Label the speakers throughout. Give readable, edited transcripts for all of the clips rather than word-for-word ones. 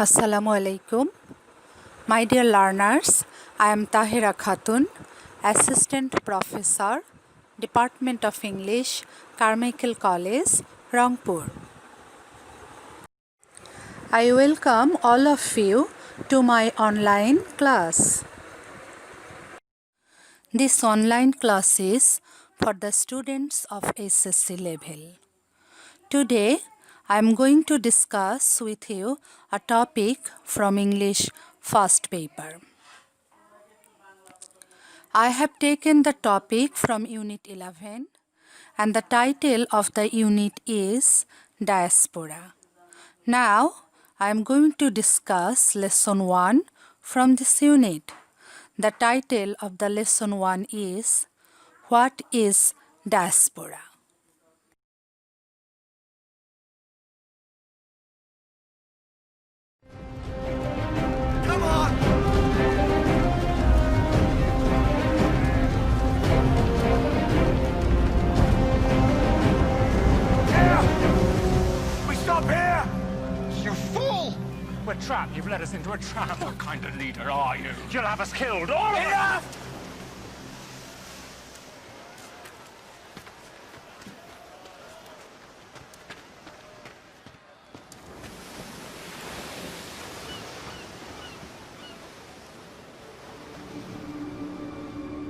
Speaker 1: Assalamu alaikum. My dear learners, I am Tahera Khatun, Assistant Professor, Department of English, Carmichael College, Rangpur. I welcome all of you to my online class. This online class is for the students of SSC level. Today, I am going to discuss with you a topic from English first paper. I have taken the topic from Unit 11 and the title of the unit is Diaspora. Now, I am going to discuss Lesson 1 from this unit. The title of the Lesson 1 is What is Diaspora?
Speaker 2: Come on! Here! We stop here! You fool!
Speaker 3: We're trapped. You've led us into a trap.
Speaker 2: What kind of leader are you?
Speaker 3: You'll have us killed, all of us!
Speaker 2: Enough!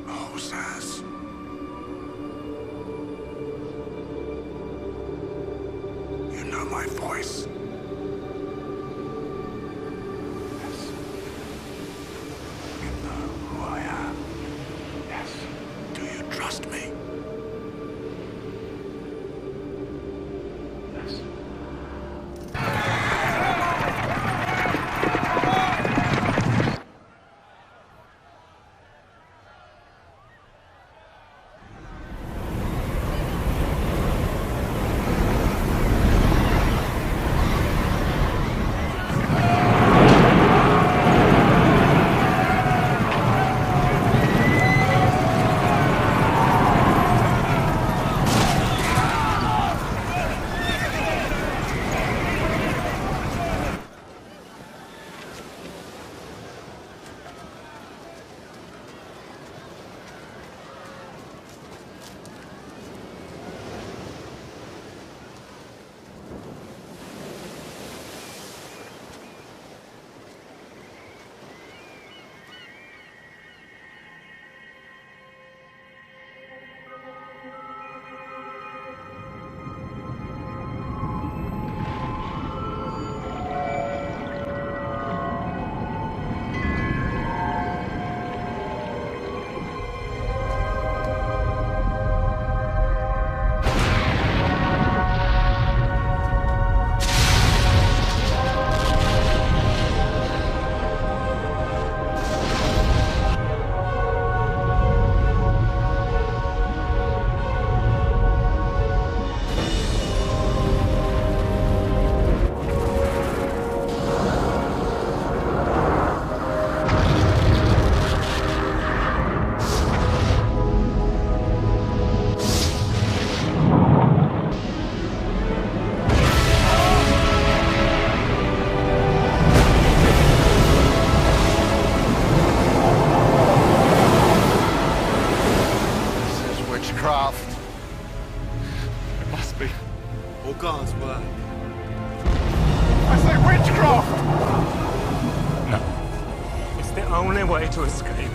Speaker 2: Moses. You know my voice. Yes. You know who I am. Yes. Do you trust me? Yes. This is witchcraft.
Speaker 3: It must be.
Speaker 2: Or God's work.
Speaker 3: I say witchcraft! No. It's the only way to escape.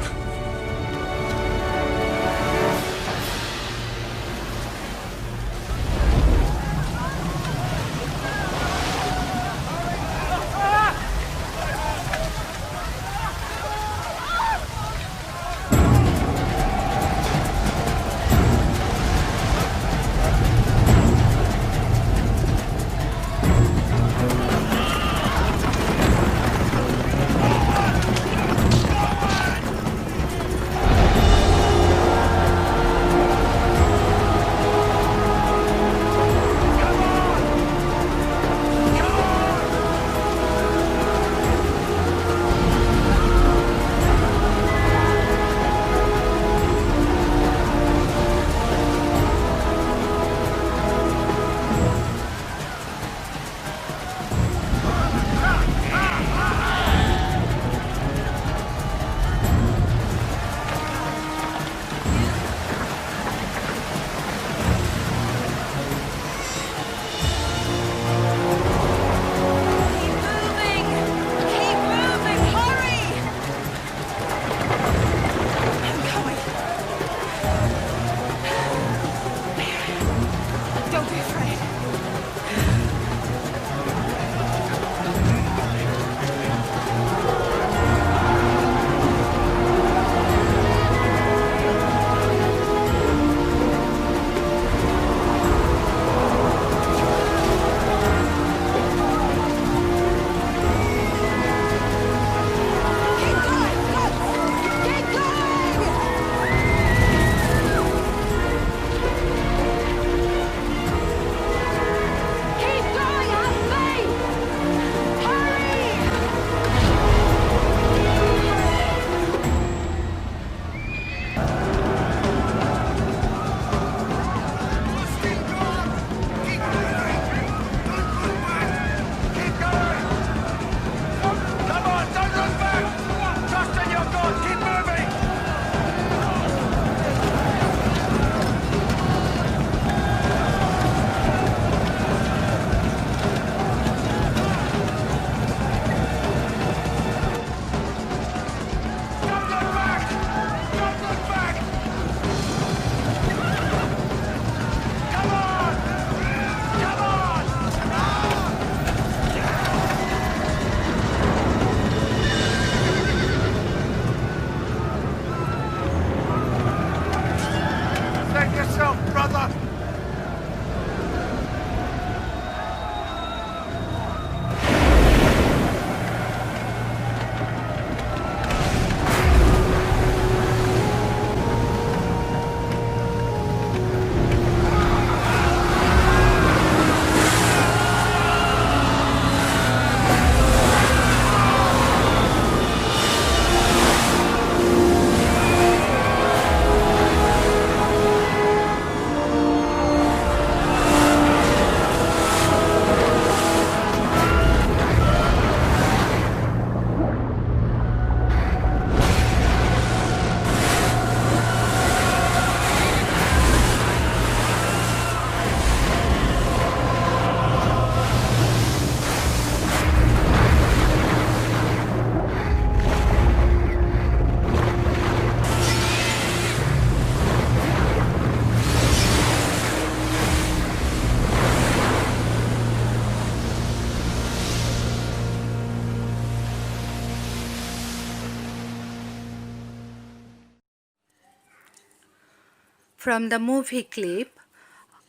Speaker 1: From the movie clip,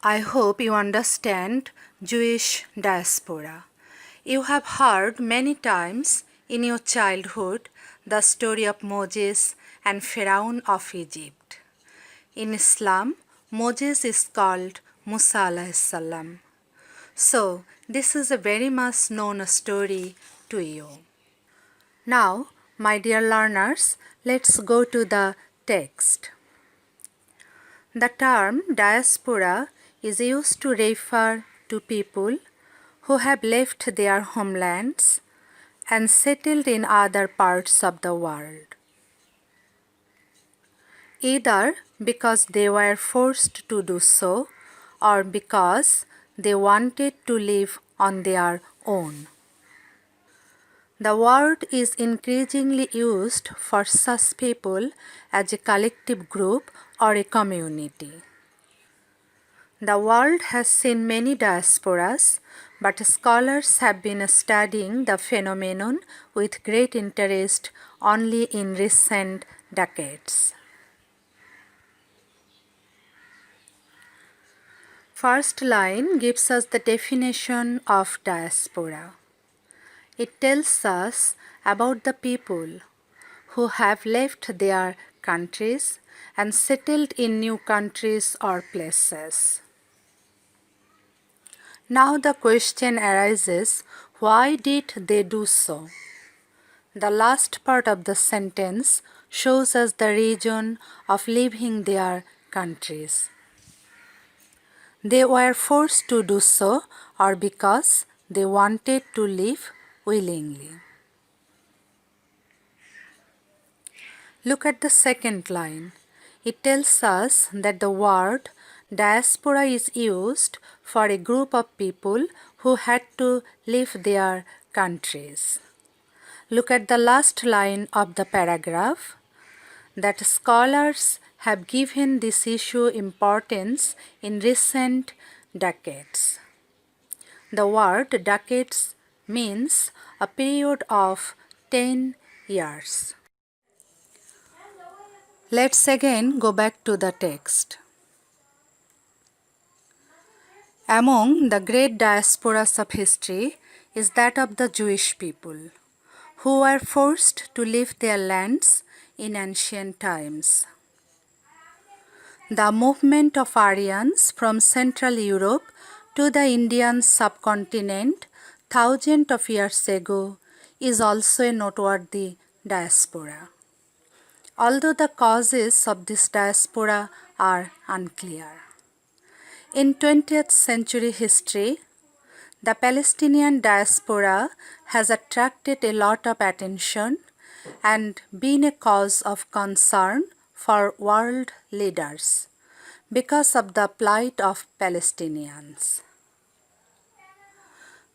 Speaker 1: I hope you understand Jewish diaspora. You have heard many times in your childhood the story of Moses and Pharaoh of Egypt. In Islam, Moses is called Musa alayhis salam. So, this is a very much known story to you. Now, my dear learners, let's go to the text. The term diaspora is used to refer to people who have left their homelands and settled in other parts of the world, either because they were forced to do so or because they wanted to live on their own. The word is increasingly used for such people as a collective group or a community. The world has seen many diasporas, but scholars have been studying the phenomenon with great interest only in recent decades. First line gives us the definition of diaspora. It tells us about the people who have left their countries and settled in new countries or places. Now the question arises, why did they do so? The last part of the sentence shows us the reason of leaving their countries. They were forced to do so or because they wanted to live willingly. Look at the second line. It tells us that the word diaspora is used for a group of people who had to leave their countries. Look at the last line of the paragraph. That scholars have given this issue importance in recent decades. The word decades means a period of 10 years. Let's again go back to the text. Among the great diasporas of history is that of the Jewish people, who were forced to leave their lands in ancient times. The movement of Aryans from Central Europe to the Indian subcontinent thousands of years ago is also a noteworthy diaspora, although the causes of this diaspora are unclear. In 20th century history, the Palestinian diaspora has attracted a lot of attention and been a cause of concern for world leaders because of the plight of Palestinians.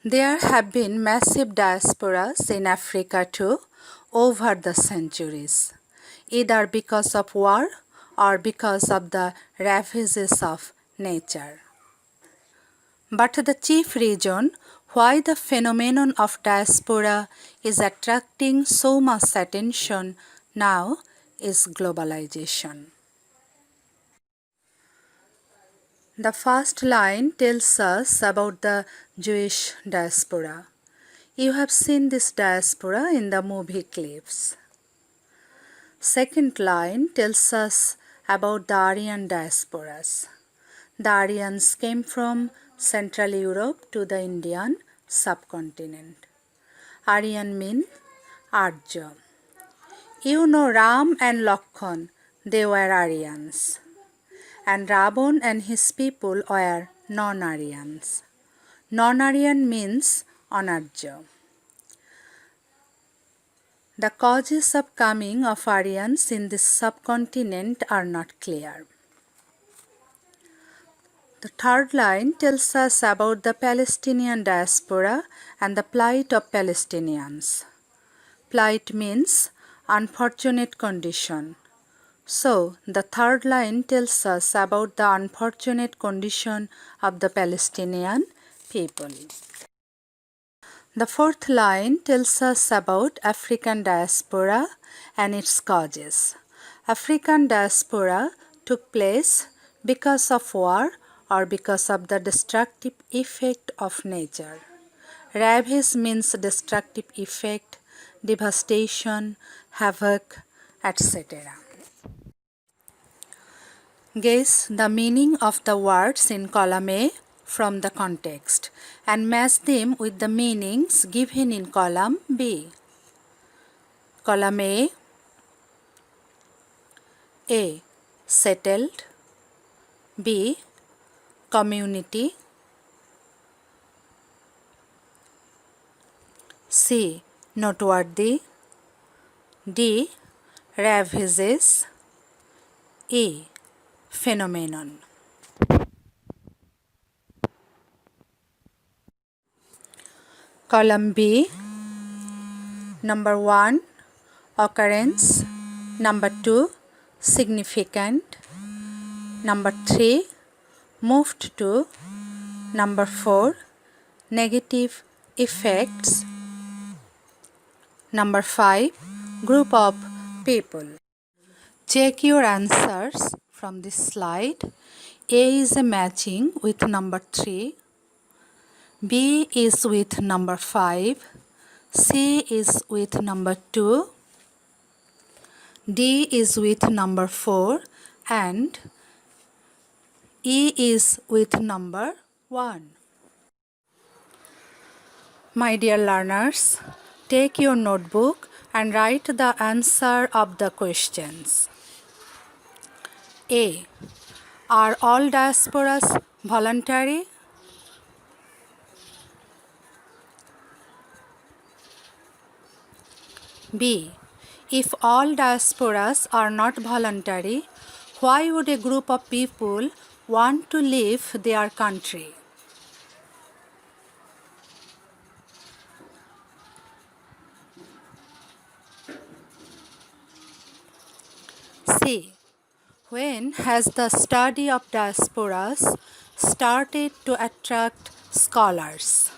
Speaker 1: There have been massive diasporas in Africa too over the centuries, either because of war or because of the ravages of nature. But the chief reason why the phenomenon of diaspora is attracting so much attention now is globalization. The first line tells us about the Jewish diaspora. You have seen this diaspora in the movie clips. Second line tells us about the Aryan diasporas. The Aryans came from Central Europe to the Indian subcontinent. Aryan means Arya. You know Ram and Lakshman, they were Aryans. And Ravan and his people were non-Aryans. Non-Aryan means Anarya. The causes of coming of Aryans in this subcontinent are not clear. The third line tells us about the Palestinian diaspora and the plight of Palestinians. Plight means unfortunate condition. So, the third line tells us about the unfortunate condition of the Palestinian people. The fourth line tells us about African diaspora and its causes. African diaspora took place because of war or because of the destructive effect of nature. Ravage means destructive effect, devastation, havoc, etc. Guess the meaning of the words in column A from the context and match them with the meanings given in column B. Column A. Settled. B. Community. C. Noteworthy. D. Ravages. E. Phenomenon. Column B. Number 1. Occurrence. Number 2. Significant. Number 3. Moved to. Number 4. Negative effects. Number 5. Group of people. Check your answers from this slide. A is a matching with number 3. B is with number 5. C is with number 2. D is with number 4 and E is with number 1. My dear learners, take your notebook and write the answer of the questions. A. Are all diasporas voluntary? B. If all diasporas are not voluntary, why would a group of people want to leave their country? C. When has the study of diasporas started to attract scholars?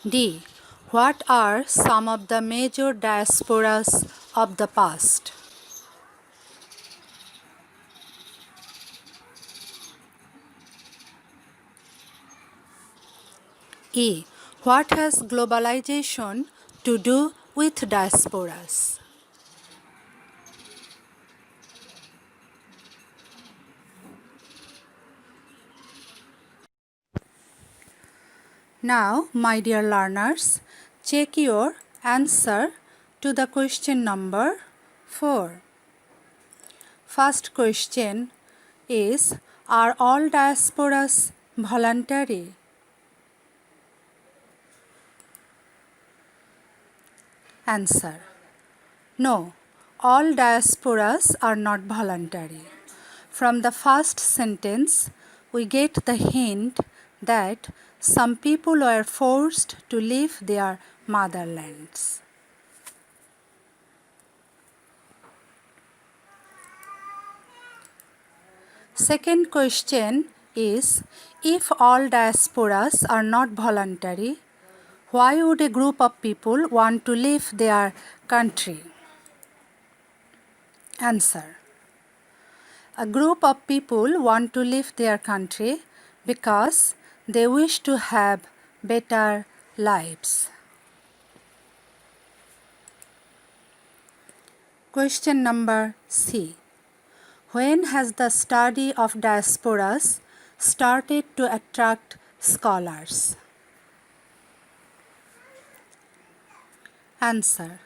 Speaker 1: D. What are some of the major diasporas of the past? E. What has globalization to do with diasporas? Now, my dear learners, check your answer to the question number 4. First question is, are all diasporas voluntary? Answer. No, all diasporas are not voluntary. From the first sentence, we get the hint that some people were forced to leave their motherlands. Second question is, if all diasporas are not voluntary, why would a group of people want to leave their country? Answer. A group of people want to leave their country because they wish to have better lives. Question number C. When has the study of diasporas started to attract scholars? Answer.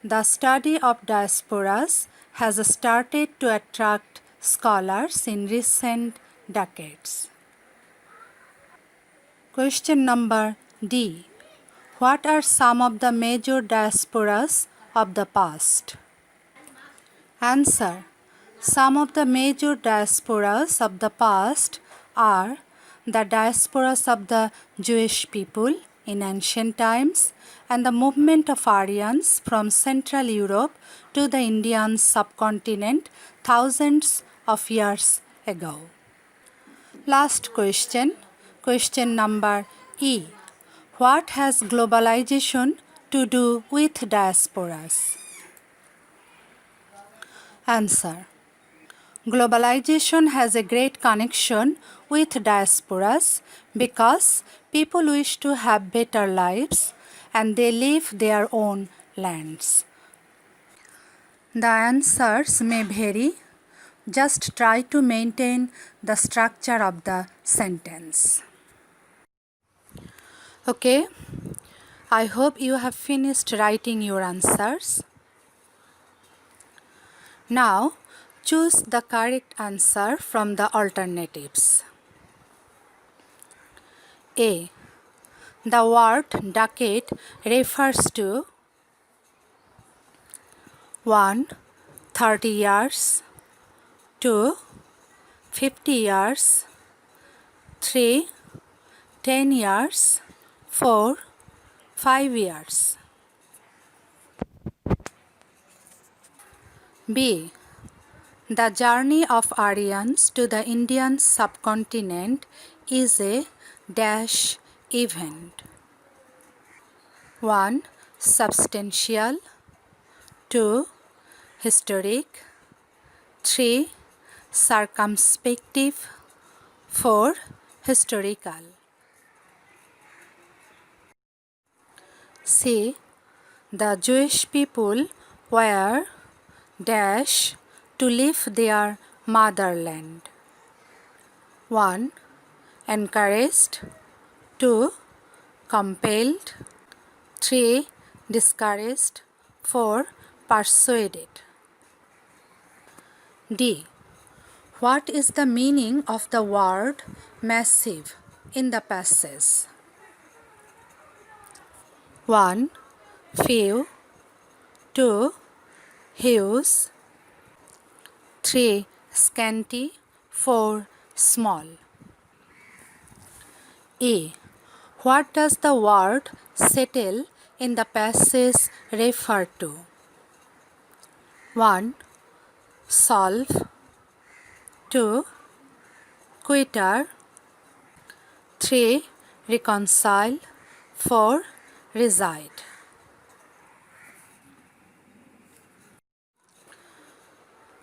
Speaker 1: The study of diasporas has started to attract scholars in recent decades. Question number D. What are some of the major diasporas of the past? Answer. Some of the major diasporas of the past are the diasporas of the Jewish people in ancient times and the movement of Aryans from Central Europe to the Indian subcontinent thousands of years ago. Last question, question number E. What has globalization to do with diasporas? Answer. Globalization has a great connection with diasporas because people wish to have better lives and they leave their own lands. The answers may vary. Just try to maintain the structure of the sentence. Okay, I hope you have finished writing your answers. Now, choose the correct answer from the alternatives. A. The word decade refers to 1. 30 years, 2. 50 years, 3. 10 years, 4. 5 years. B. The journey of Aryans to the Indian subcontinent is a dash event. 1. Substantial, 2. Historic, 3. Circumspective, 4. Historical. C. The Jewish people were dash to leave their motherland. 1. Encouraged, 2. Compelled, 3. Discouraged, 4. Persuaded. D. What is the meaning of the word massive in the passage? 1. Few, 2. Huge, 3. Scanty, 4. Small. E. What does the word settle in the passage refer to? 1. Solve, 2. Quitter, 3. Reconcile, 4. Reside.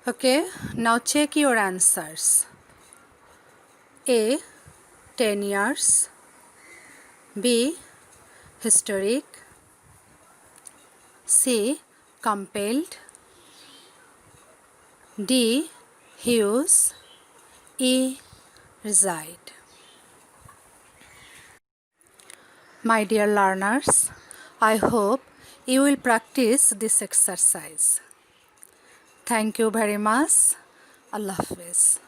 Speaker 1: Okay, now check your answers. A. 10 years, B. Historic, C. Compelled, D. Huge, E. Reside. My dear learners, I hope you will practice this exercise. Thank you very much. Allah Hafiz.